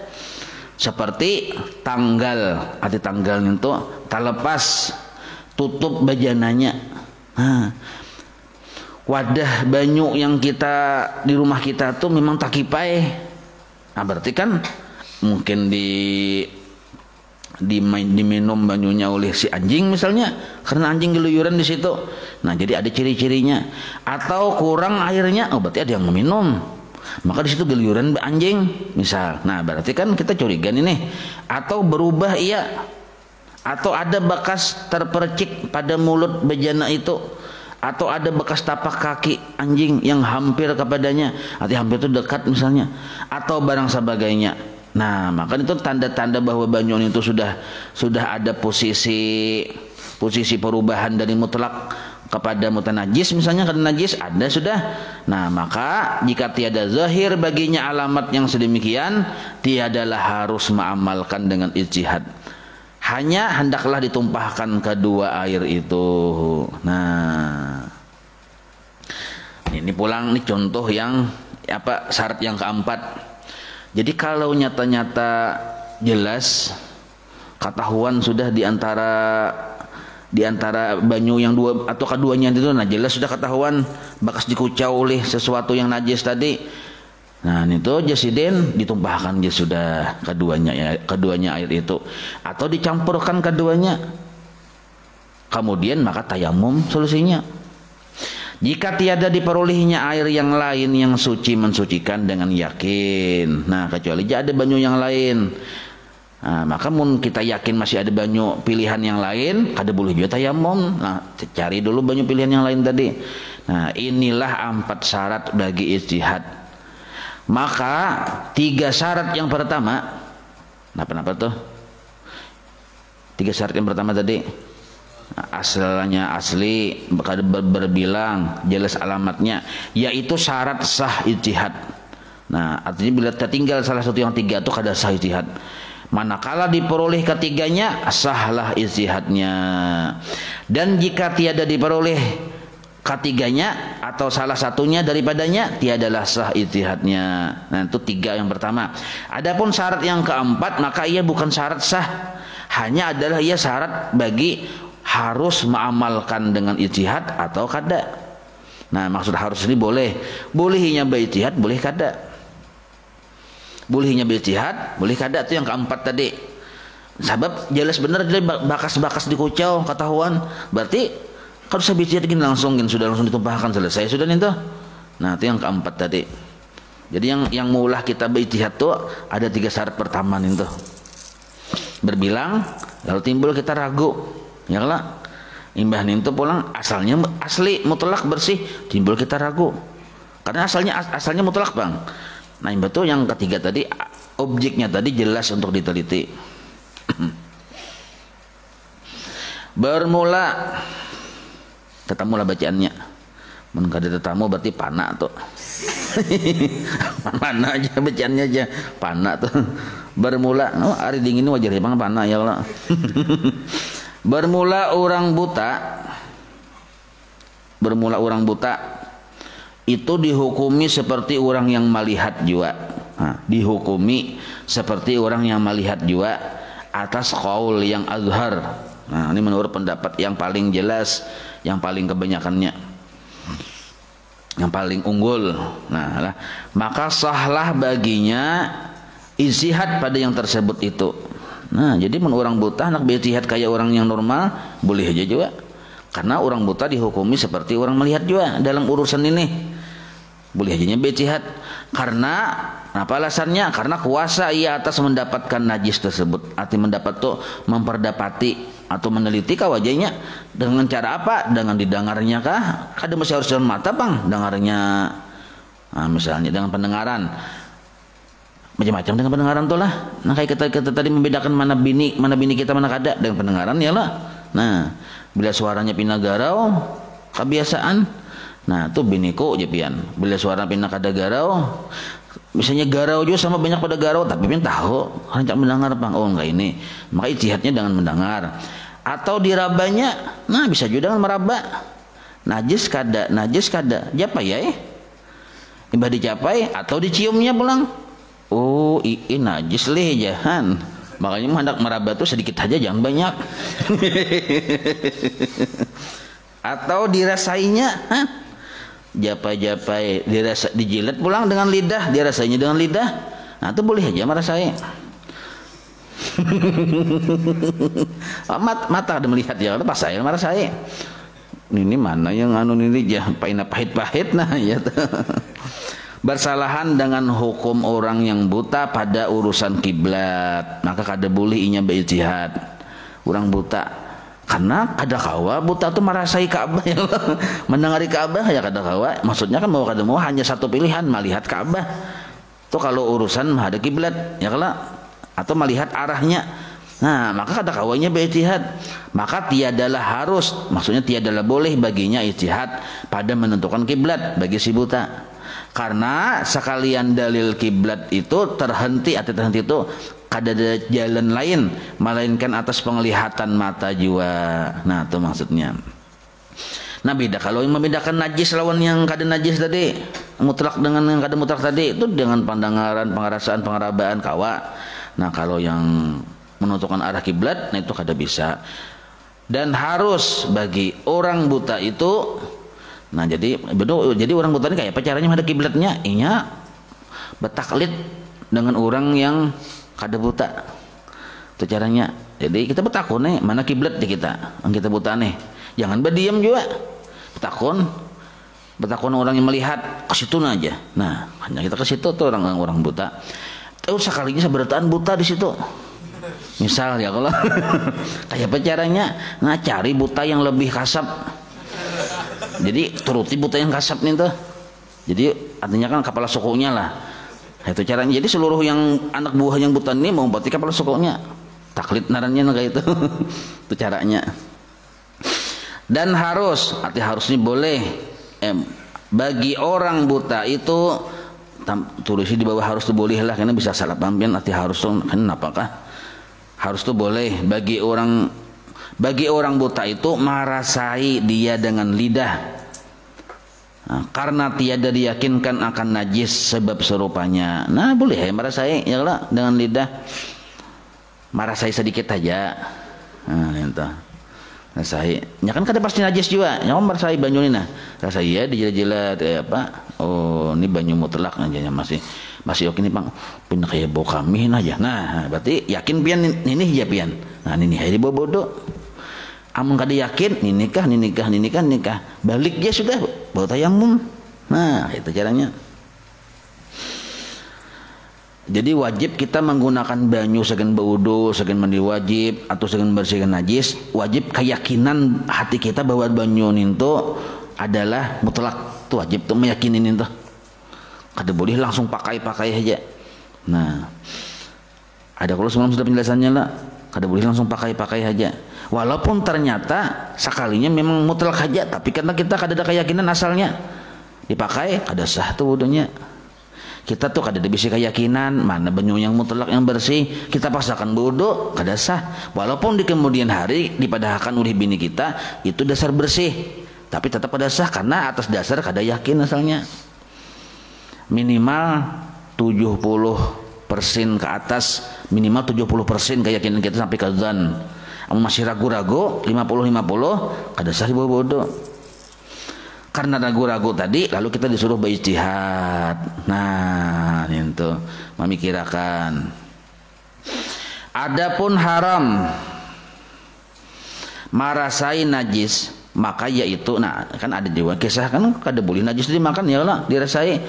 seperti tanggal, arti tanggalnya itu terlepas tutup bajananya. Nah, wadah banyu yang kita di rumah kita tuh memang tak kipai. Nah berarti kan mungkin diminum banyunya oleh si anjing misalnya, karena anjing geluyuran di situ. Nah jadi ada ciri-cirinya. Atau kurang airnya, oh berarti ada yang meminum, maka di situ geluyuran anjing misal. Nah berarti kan kita curiga ini. Atau berubah iya, atau ada bekas terpercik pada mulut bejana itu, atau ada bekas tapak kaki anjing yang hampir kepadanya, arti hampir itu dekat misalnya, atau barang sebagainya. Nah maka itu tanda-tanda bahwa banyu itu sudah ada posisi perubahan dari mutlak kepada mutanajis misalnya, karena najis ada sudah. Nah maka jika tiada zahir baginya alamat yang sedemikian, tiadalah harus mengamalkan dengan ijtihad, hanya hendaklah ditumpahkan kedua air itu. Nah, ini pulang nih contoh yang syarat yang keempat. Jadi kalau nyata-nyata jelas ketahuan sudah di antara banyu yang dua atau keduanya itu, nah jelas sudah ketahuan bekas dikucau oleh sesuatu yang najis tadi. Nah itu jasidin ditumpahkan dia sudah keduanya air itu, atau dicampurkan keduanya, kemudian maka tayamum solusinya. Jika tiada diperolehnya air yang lain yang suci mensucikan dengan yakin, nah kecuali ada banyu yang lain, nah, maka mun kita yakin masih ada banyu pilihan yang lain, kada boleh juga tayamum. Nah cari dulu banyu pilihan yang lain tadi. Nah inilah 4 syarat bagi ijtihad. Maka 3 syarat yang pertama, apa tuh? 3 syarat yang pertama tadi, asalnya asli, berbilang, jelas alamatnya, yaitu syarat sah ijtihad. Nah artinya bila tertinggal salah satu yang 3 itu kada sah ijtihad. Manakala diperoleh ketiganya, sahlah ijtihadnya. Dan jika tiada diperoleh ketiganya atau salah satunya daripadanya, tiadalah sah ijtihadnya. Nah itu 3 yang pertama. Adapun syarat yang keempat, maka ia bukan syarat sah, hanya adalah ia syarat bagi harus mengamalkan dengan ijtihad atau kada. Nah maksud harus ini bolehnya berijtihad, boleh kada. Bolehnya berijtihad, boleh kada, itu yang keempat tadi. Sebab jelas benar jadi bakas-bakas dikucau ketahuan, berarti kalau saya bicara gini langsung ditumpahkan, selesai sudah nih tuh. Nah itu yang keempat tadi. Jadi yang maulah kita berijtihad tuh ada 3 syarat pertama nih tuh. Berbilang, lalu timbul kita ragu, ya lah. Imbah nih tuh pulang asalnya asli mutlak bersih, timbul kita ragu. Karena asalnya mutlak bang. Nah imbah tuh yang ketiga tadi, objeknya tadi jelas untuk diteliti. Bermula tetamulah bacaannya. Mun kada tetamu berarti pana tuh. Pana aja bacaannya aja, pana tuh. Bermula, hari dingin ini wajar emang pana ya Allah. Bermula orang buta itu dihukumi seperti orang yang melihat juga. Nah, dihukumi seperti orang yang melihat juga atas qaul yang azhar. Nah ini menurut pendapat yang paling jelas, yang paling kebanyakannya, yang paling unggul. Nah maka sahlah baginya ijtihad pada yang tersebut itu. Nah jadi mun orang buta nak berijtihad kayak orang yang normal boleh aja juga, karena orang buta dihukumi seperti orang melihat juga dalam urusan ini, boleh aja berijtihad. Karena apa alasannya? Karena kuasa ia atas mendapatkan najis tersebut, arti mendapat tuh memperdapati atau meneliti kah wajahnya dengan cara apa? Dengan didengarnya kah? Kada mesti harus dengan mata bang, dengarnya. Nah, misalnya dengan pendengaran, macam-macam dengan pendengaran tuh lah. Nah kayak kita tadi membedakan mana bini kita mana kada dengan pendengaran ya lah. Nah bila suaranya pina garau kebiasaan, nah tuh biniku aja pian. Bila suara pina kada garau, Misalnya garau juga sama banyak pada garau, tapi pian tahu rancak mendengar bang, oh enggak ini, maka ijtihadnya dengan mendengar. Atau dirabanya, nah bisa juga dengan meraba. Najis kada, japa ya? Imbah dicapai atau diciumnya pulang. Oh, ini najis leh jahan. Makanya hendak meraba tuh sedikit aja, jangan banyak. Atau dirasainya, japai dirasa, dijilat pulang dengan lidah, dirasainya dengan lidah. Nah itu boleh aja merasai. Mata ada melihat ya, pas saya merasai. Ini mana yang anu ini jah pahit-pahit nah ya. Bersalahan dengan hukum orang yang buta pada urusan kiblat, maka kada boleh inya berijtihad. Orang buta karena kada kawa buta tuh merasai Ka'bah ya. Mendengari Ka'bah ya kada kawa. Maksudnya kan mau kada mau hanya satu pilihan, melihat Ka'bah. Tuh kalau urusan menghadap kiblat ya kalau atau melihat arahnya. Nah, maka kada kawanya berijtihad. Maka tiadalah harus, maksudnya tiadalah boleh baginya ijtihad pada menentukan kiblat bagi si buta. Karena sekalian dalil kiblat itu terhenti atau terhenti itu kada ada jalan lain melainkan atas penglihatan mata jiwa. Nah itu maksudnya. Nah beda kalau yang membedakan najis lawan yang kada najis tadi, mutlak dengan yang kada mutlak tadi itu dengan pandangan, pengerasaan, pengerabaan kawa. Nah kalau yang menentukan arah kiblat, nah itu kada bisa. Dan harus bagi orang buta itu, nah jadi orang buta ini kayak apa caranya menghadap kiblatnya? Inya betaklid dengan orang yang kada buta. Itu caranya. Jadi kita betakun nih, mana kiblat di kita? Yang kita buta nih. Jangan berdiam juga. Betakun orang yang melihat ke situ aja. Nah, hanya kita ke situ tuh orang buta. Tahu sekalinya seberataan buta di situ. Misal ya kalau kayak apa caranya? Nah, cari buta yang lebih kasap. Jadi turuti buta yang kasap nih tuh. Jadi artinya kan kepala sukunya lah. Itu caranya. Jadi seluruh yang anak buah yang buta ini mau berarti kepala sukunya. Taklid narannya kayak itu. Itu caranya. Dan harus, arti harusnya boleh bagi orang buta itu tulisnya di bawah harus tuh boleh lah karena bisa salah paham arti harus tuh kan apakah harus tuh boleh bagi orang buta itu merasai dia dengan lidah. Nah, karena tiada diyakinkan akan najis sebab serupanya. Nah boleh ya merasai ya lah dengan lidah. Merasai sedikit aja. Nah itu. Rasai. Ya kan kada pasti najis juga. Ya merasai banyu ini nah. Rasai ya dijilat-jilat kayak apa? Oh, ini banyu mutlak aja masih oke nih Bang. Punya kayak bau kambing aja. Nah, berarti yakin pian ini ya pian. Nah, ini hari bau bodoh. Amun kada yakin, nikah. Balik dia sudah bau tayamum. Nah, itu caranya. Jadi wajib kita menggunakan banyu segan berwudu, segan mandi wajib atau segan bersihkan najis. Wajib keyakinan hati kita bahwa banyu itu adalah mutlak. Itu wajib tuh meyakinin itu. Kada boleh langsung pakai aja. Nah, ada kalau semalam sudah penjelasannya lah. Kada boleh langsung pakai aja. Walaupun ternyata sekalinya memang mutlak aja, tapi karena kita kada ada keyakinan asalnya dipakai, kada sah tuh wudunya. Kita tuh kada bisa keyakinan mana banyu yang mutlak yang bersih, kita paksakan wudu kada sah. Walaupun di kemudian hari dipadahkan oleh bini kita itu dasar bersih, tapi tetap kada sah karena atas dasar kada yakin asalnya. Minimal 70% ke atas, minimal 70% keyakinan kita sampai ke dzan. Masih ragu-ragu 50-50 kada sah dibawa wudu. Karena ragu-ragu tadi lalu kita disuruh berijtihad. Nah, itu memikirkan. Adapun haram marasai najis, maka yaitu nah kan ada juga kisah kan kada boleh najis dimakan ya lah dirasai.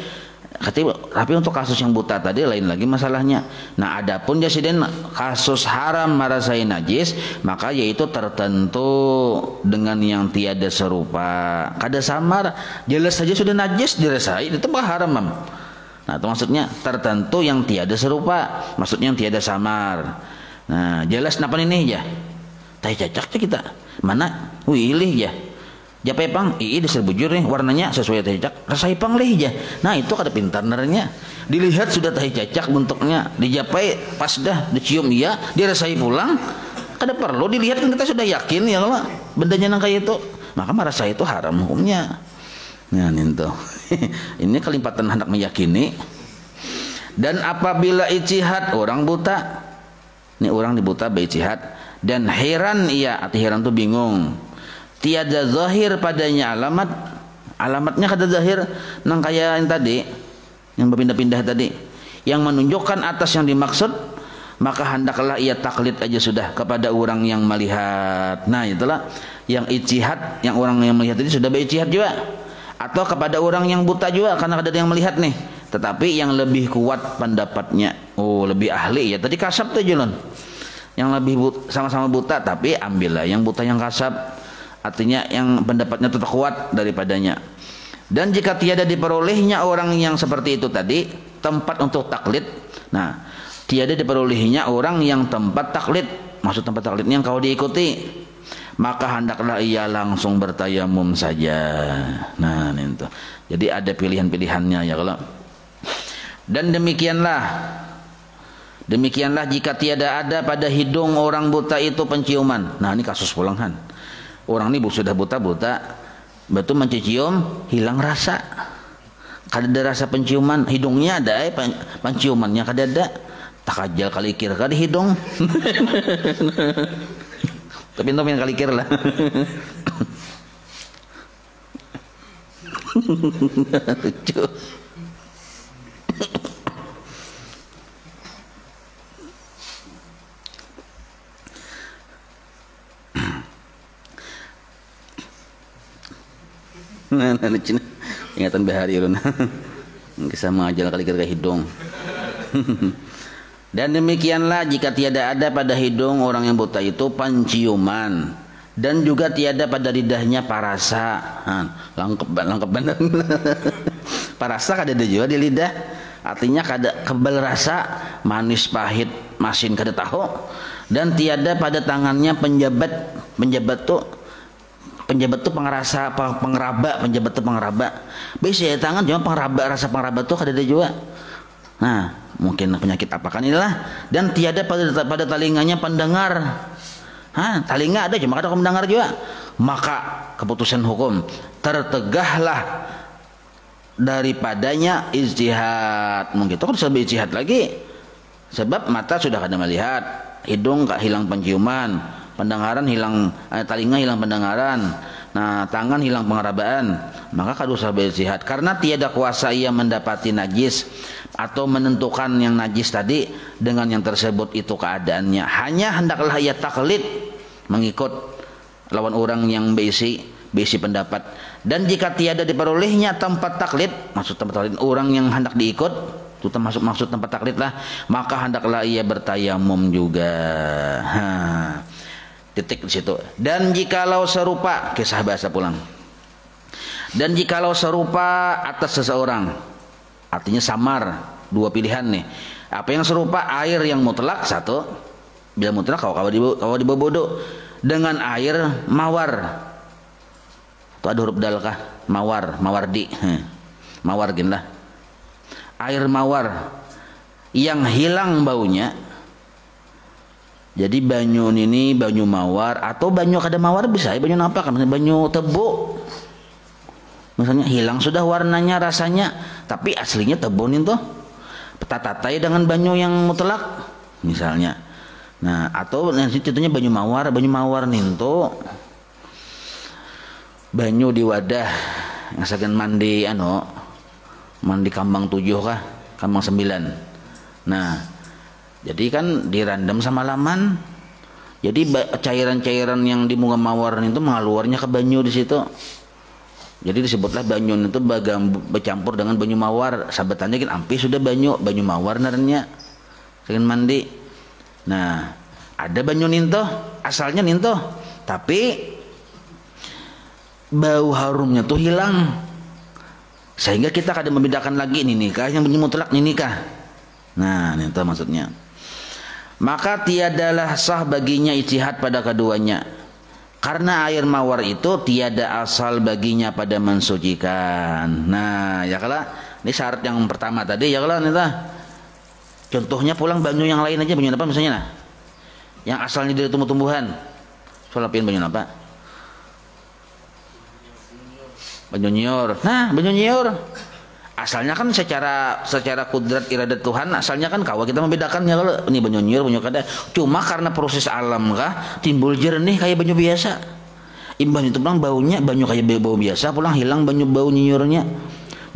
Tapi untuk kasus yang buta tadi lain lagi masalahnya. Nah, adapun jasiden kasus haram marasai najis, maka yaitu tertentu dengan yang tiada serupa. Kada samar, jelas saja sudah najis dirasai, itu haram. Nah, itu maksudnya tertentu yang tiada serupa, maksudnya yang tiada samar. Nah, jelas napa ini ya? Tai cacak kita. Mana? Wilih ya. Japai pang, disel bujur nih warnanya sesuai tahi cacak, rasai pang leh aja. Nah itu kada pintar nernya. Dilihat sudah tahi cacak bentuknya, dijapai pas dah, dicium iya, dirasai pulang. Kada perlu dilihat kan kita sudah yakin ya kalau bendanya nang kayak itu. Maka merasa itu haram hukumnya. Nah itu. Ini kelimpatan hendak meyakini. Dan apabila ijtihad orang buta, ini orang dibuta berijtihad dan heran ia, arti heran tuh bingung. Tiada zahir padanya alamatnya kada zahir nang kayak yang tadi, yang berpindah-pindah tadi, yang menunjukkan atas yang dimaksud, maka hendaklah ia taklid aja sudah kepada orang yang melihat. Nah itulah yang ijtihad, yang orang yang melihat tadi sudah berijtihad juga, atau kepada orang yang buta juga karena ada yang melihat nih, tetapi yang lebih kuat pendapatnya, lebih ahli ya tadi kasab tuh jalan, yang lebih sama-sama buta tapi ambillah yang buta yang kasab, artinya yang pendapatnya tetap kuat daripadanya. Dan jika tiada diperolehnya orang yang seperti itu tadi tempat untuk taklid, nah tiada diperolehnya orang yang tempat taklid, maksud tempat taklidnya yang kau diikuti, maka hendaklah ia langsung bertayamum saja. Nah itu jadi ada pilihan-pilihannya ya kalau. Dan demikianlah jika tiada ada pada hidung orang buta itu penciuman. Nah ini kasus pulangan. Orang ini sudah buta-buta, betul mencium hilang rasa. Kada ada rasa penciuman, hidungnya ada penciumannya kada ada. Takajal kalikir kada hidung. Tapi itu yang kalikir lah. Lucu. Nah, ingatan bahari ulun. Kisah mengajal kali kira hidung. Dan demikianlah jika tiada ada pada hidung orang yang buta itu penciuman, dan juga tiada pada lidahnya parasa. Lengkap benar. Parasa kada ada juga di lidah, artinya kada kebal rasa, manis pahit masin kada tahu. Dan tiada pada tangannya penjabat tuh pengerasa, pengeraba, penjabat tuh pengeraba. Biasanya tangan cuma pengeraba, rasa pengeraba tuh kada ada juga. Nah, mungkin penyakit apa kan inilah. Dan tiada pada telinganya pendengar. Telinga ada cuma kada mendengar juga. Maka keputusan hukum tertegahlah daripadanya ijtihad. Mungkin itu kan sudah ijtihad lagi. Sebab mata sudah kada melihat, hidung gak hilang penciuman, pendengaran hilang, telinga hilang pendengaran, nah tangan hilang pengerabaan, maka kada usah berijtihad karena tiada kuasa ia mendapati najis atau menentukan yang najis tadi dengan yang tersebut itu keadaannya. Hanya hendaklah ia taklid mengikut lawan orang yang berisi pendapat. Dan jika tiada diperolehnya tempat taklid, maksud tempat taklid orang yang hendak diikut, itu termasuk maksud tempat taklid lah, maka hendaklah ia bertayamum juga. Titik di situ. Dan jikalau serupa, kisah bahasa pulang. Dan jikalau serupa atas seseorang, artinya samar, dua pilihan nih. Apa yang serupa? Air yang mutlak satu, bila mutlak kau dibobodo dengan air mawar. Itu ada huruf dal kah? Mawar, mawardi. Mawar gin lah. Air mawar yang hilang baunya. Jadi banyu ini banyu mawar atau banyu kada mawar bisa ya, banyu apa kan, banyu tebu. Misalnya hilang sudah warnanya, rasanya, tapi aslinya tebu nih tuh. Petatatai dengan banyu yang mutlak misalnya. Nah, atau nanti contohnya banyu mawar nih tuh. Banyu di wadah yang saking mandi mandi kambang 7 kah, kambang 9. Nah, jadi kan dirandam sama laman. Jadi cairan-cairan yang di bunga mawar itu mengaluarnya ke banyu di situ. Jadi disebutlah banyu itu bercampur dengan banyu mawar. Sabatannya kan ampi sudah banyu mawar narenya. Saking mandi. Nah, ada banyu ninto, asalnya ninto, tapi bau harumnya tuh hilang. Sehingga kita kadang membedakan lagi ini nikah yang banyu mutlak ini nikah. Nah, itu maksudnya. Maka tiadalah sah baginya ijtihad pada keduanya. Karena air mawar itu tiada asal baginya pada mensucikan. Nah, ya kalau ini syarat yang pertama tadi ya kalau nita. Contohnya pulang banyu yang lain aja, banyu apa misalnya nah? Yang asalnya dari tumbuh-tumbuhan. Soalapin banyu apa? Banyu nyiur. Nah, banyu nyiur. Asalnya kan secara kudrat iradat Tuhan, asalnya kan kawa kita membedakannya kalau ini banyu nyiur, banyu kada. Cuma karena proses alam kah timbul jernih kayak banyu biasa. Imbang itu pulang baunya banyu kayak bau biasa, pulang hilang bau nyiurnya.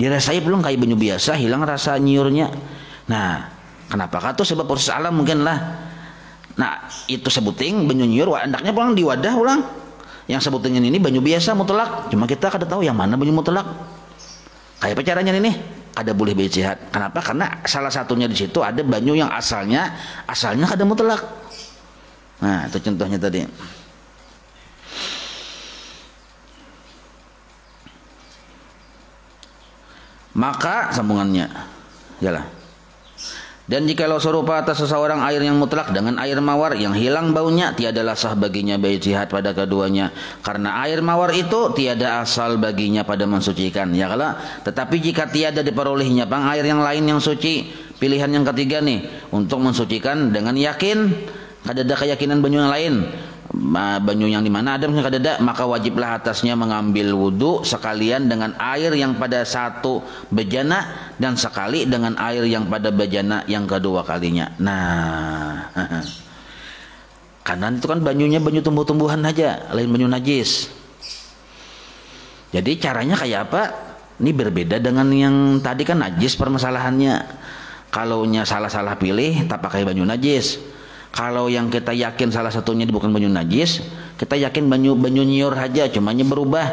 Dirasai pulang kayak banyu biasa, hilang rasa nyiurnya. Nah, kenapa kah tuh sebab proses alam mungkin lah. Nah, itu sebuting banyu nyiur, andaknya pulang di wadah pulang. Yang sebutingin ini banyu biasa mutlak. Cuma kita kada tahu yang mana banyu mutlak. Kayak apa caranya ini? Ada boleh beijtihad. Kenapa? Karena salah satunya di situ ada banyu yang asalnya kada mutlak. Nah, itu contohnya tadi. Maka sambungannya, yalah. Dan jikalau serupa atas seseorang air yang mutlak dengan air mawar yang hilang baunya, tiadalah sah baginya beijtihad pada keduanya, karena air mawar itu tiada asal baginya pada mensucikan. Ya kalau, tetapi jika tiada diperolehnya pang air yang lain yang suci, pilihan yang ketiga nih untuk mensucikan dengan yakin, kada ada keyakinan banyu yang lain, banyu yang dimana ada misalnya kadada, maka wajiblah atasnya mengambil wudhu sekalian dengan air yang pada satu bejana dan sekali dengan air yang pada bejana yang kedua kalinya. Nah, kanan itu kan banyunya banyu tumbuh-tumbuhan aja, lain banyu najis. Jadi caranya kayak apa? Ini berbeda dengan yang tadi kan najis permasalahannya. Kalau nya salah-salah pilih tak pakai banyu najis. Kalau yang kita yakin salah satunya bukan banyu najis, kita yakin banyu nyiur aja, cumanya berubah.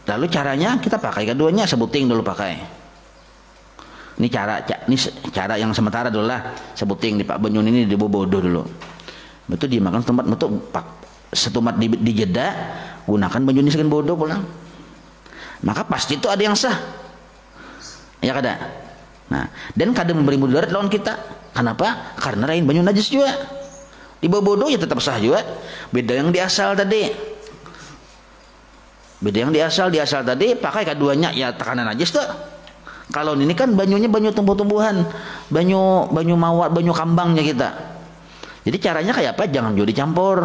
Lalu caranya kita pakai keduanya, sebuting dulu pakai. Ini cara yang sementara dulu lah, sebuting di Pak Banyu ini di bodoh dulu. Betul dimakan setempat, betul setempat di jeda, gunakan banyu ini sekian bodoh pulang. Maka pasti itu ada yang sah. Ya kada. Nah, dan kada memberi mudarat lawan kita. Kenapa? Karena lain banyu najis juga. Di bawah bodoh ya tetap sah juga. Beda yang di asal tadi. Di asal tadi pakai keduanya ya tekanan najis tuh. Kalau ini kan banyunya banyu tumbuh-tumbuhan, banyu mawar, banyu kambangnya kita. Jadi caranya kayak apa? Jangan juga dicampur,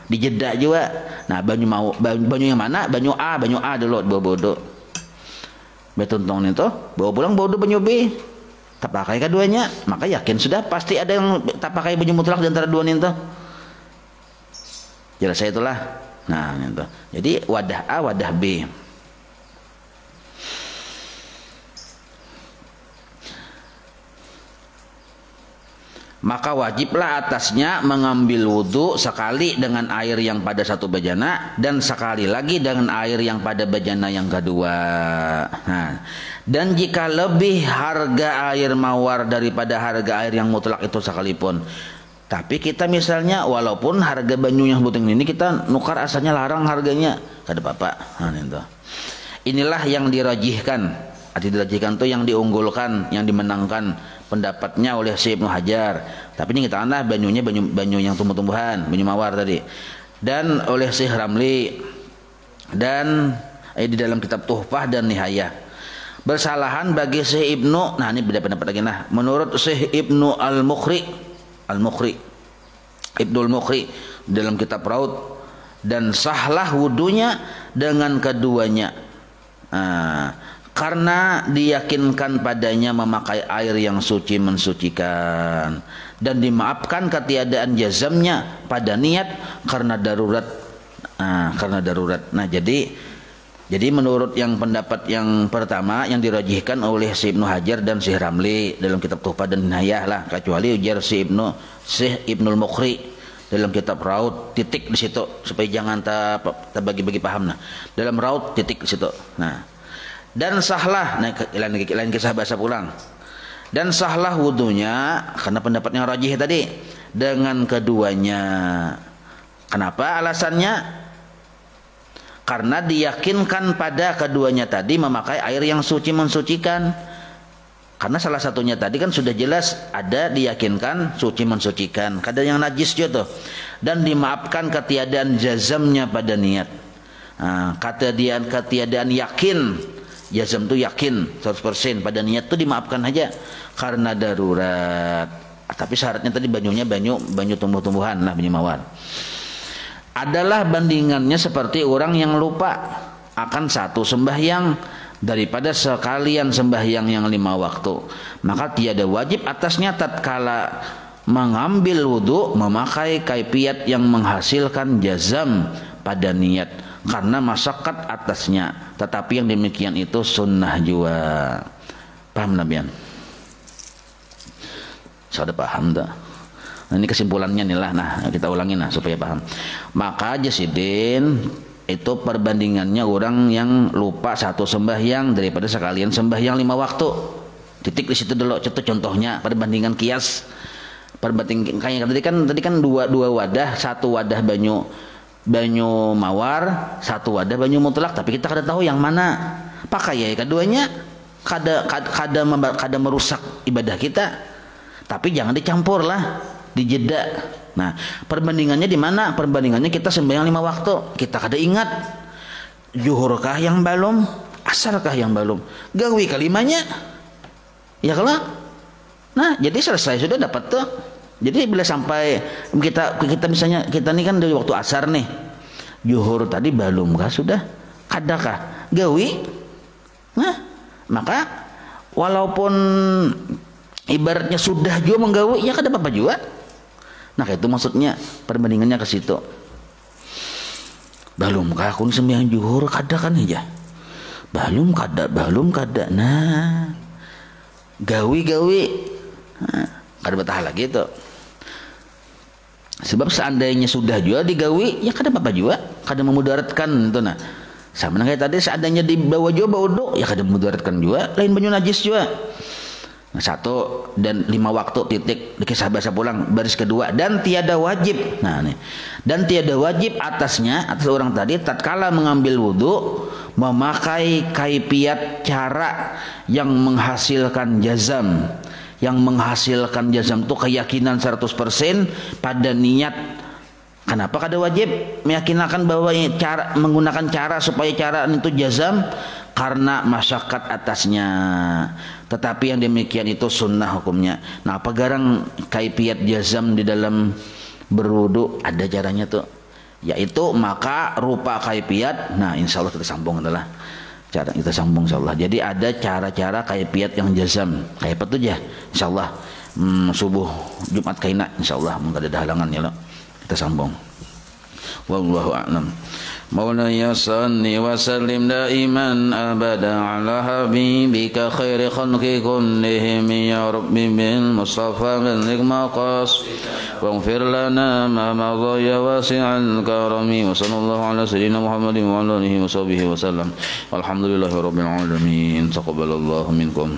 dijeda juga. Nah, banyu yang mana? Banyu A dulu bawah bodoh. Betuntong itu bawa pulang bodoh banyu B. Tak pakai keduanya, maka yakin sudah pasti ada yang tak pakai banyu mutlak di antara dua itu. Jelas saya itulah. Nah, itu. Jadi wadah A, wadah B. Maka wajiblah atasnya mengambil wudhu sekali dengan air yang pada satu bejana dan sekali lagi dengan air yang pada bejana yang kedua. Nah, dan jika lebih harga air mawar daripada harga air yang mutlak itu sekalipun, tapi kita misalnya walaupun harga banyu yang buting ini kita nukar asalnya larang harganya, kada apa-apa. Nah, itu. Inilah yang dirajihkan. Dirajihkan itu yang diunggulkan, yang dimenangkan pendapatnya oleh Syekh Ibnu Hajar. Tapi ini kita anah banyunya banyu yang tumbuh-tumbuhan, banyu mawar tadi. Dan oleh Syekh Ramli dan di dalam kitab Tuhfah dan Nihayah. Bersalahan bagi Syekh Ibnu, nah ini beda pendapat lagi nah. Menurut Syekh Ibnu Al-Mukhri dalam kitab Raud, dan sahlah wudunya dengan keduanya. Karena diyakinkan padanya memakai air yang suci mensucikan, dan dimaafkan ketiadaan jazamnya pada niat karena darurat. Nah, jadi menurut yang pendapat yang pertama yang dirajihkan oleh Syekh Ibnu Hajar dan Syekh Ramli dalam kitab Tuhfah dan Nihayah lah, kecuali ujar Syekh Ibnul Mukhri dalam kitab Raud, titik di situ supaya jangan terbagi-bagi paham. Nah, dalam Raud titik di situ. Nah, dan sahlah, nah lain kisah bahasa pulang. Dan sahlah wudunya karena pendapat yang rajih tadi dengan keduanya. Kenapa alasannya? Karena diyakinkan pada keduanya tadi memakai air yang suci mensucikan. Karena salah satunya tadi kan sudah jelas ada diyakinkan suci mensucikan, kadang yang najis juga tuh, dan dimaafkan ketiadaan jazamnya pada niat. Nah, ketiadaan yakin, jazam tuh yakin 100% pada niat tuh dimaafkan aja karena darurat. Tapi syaratnya tadi banyu tumbuh-tumbuhan lah, banyu mawar. Adalah bandingannya seperti orang yang lupa akan satu sembahyang daripada sekalian sembahyang yang 5 waktu, maka tiada wajib atasnya tatkala mengambil wudu memakai kaifiat yang menghasilkan jazam pada niat karena masyakat atasnya, tetapi yang demikian itu sunnah juga. Paham Nabian? Sudah paham dah. Nah, ini kesimpulannya nih lah. Nah, kita ulangin nah supaya paham. Maka jasidin itu perbandingannya orang yang lupa satu sembahyang daripada sekalian sembahyang 5 waktu. Titik di situ dulu. Contohnya perbandingan kias. Perbanding kayak tadi kan dua wadah, satu wadah banyu mawar, satu wadah banyu mutlak, tapi kita kada tahu yang mana pakai ya keduanya. Kada merusak ibadah kita, tapi jangan dicampur lah, dijeda. Nah, perbandingannya di mana? Perbandingannya kita sembahyang 5 waktu, kita kada ingat zuhurkah yang belum, asarkah yang belum, gawi kalimanya, ya kalau. Nah, jadi selesai sudah dapat tuh. Jadi bila sampai kita misalnya kita nih kan dari waktu asar nih, zuhur tadi belumkah sudah, kadakah gawi. Nah, maka walaupun ibaratnya sudah juga menggawi, ya kada apa-apa juga. Nah, itu maksudnya perbandingannya ke situ. Belumkah aku sembahyang zuhur kada kan aja. Belum kada. Nah, gawi. Nah, kada betah lagi itu. Sebab seandainya sudah juga digawi, ya kada apa-apa juga, kada memudaratkan itu. Nah, sama kayak tadi seandainya dibawa juga wudu, ya kada memudaratkan juga, lain banyu najis juga. Nah, 1 dan 5 waktu titik dikisah bahasa pulang baris kedua, dan tiada wajib. Nah, nih, dan tiada wajib atasnya atas orang tadi tatkala mengambil wudu memakai kaifiat cara yang menghasilkan jazam. Yang menghasilkan jazam itu keyakinan 100% pada niat. Kenapa kada wajib meyakinkan bahwa cara menggunakan cara supaya cara itu jazam? Karena masyakat atasnya. Tetapi yang demikian itu sunnah hukumnya. Nah, apa garang kaifiat jazam di dalam berwudu? Ada caranya tuh, yaitu maka rupa kaifiat. Nah, insya Allah kita sambung adalah cara kita sambung insya Allah. Jadi ada cara-cara kaifiat yang jazam. Kayak apa tuh ya? Insya Allah subuh Jumat kaina insya Allah mungkin ada halangan ya lo. Kita sambung. Wallahu a'lam. مولاي صل وسلم دائما أبدا على حبيبك خير خلق كلهم يا رب بالمصطفى بلغ مقاص واغفر لنا ما مضى يا واسع الكرم وصلى الله على سيدنا محمد وعلى آله وصحبه وسلم والحمد لله رب العالمين تقبل الله منكم.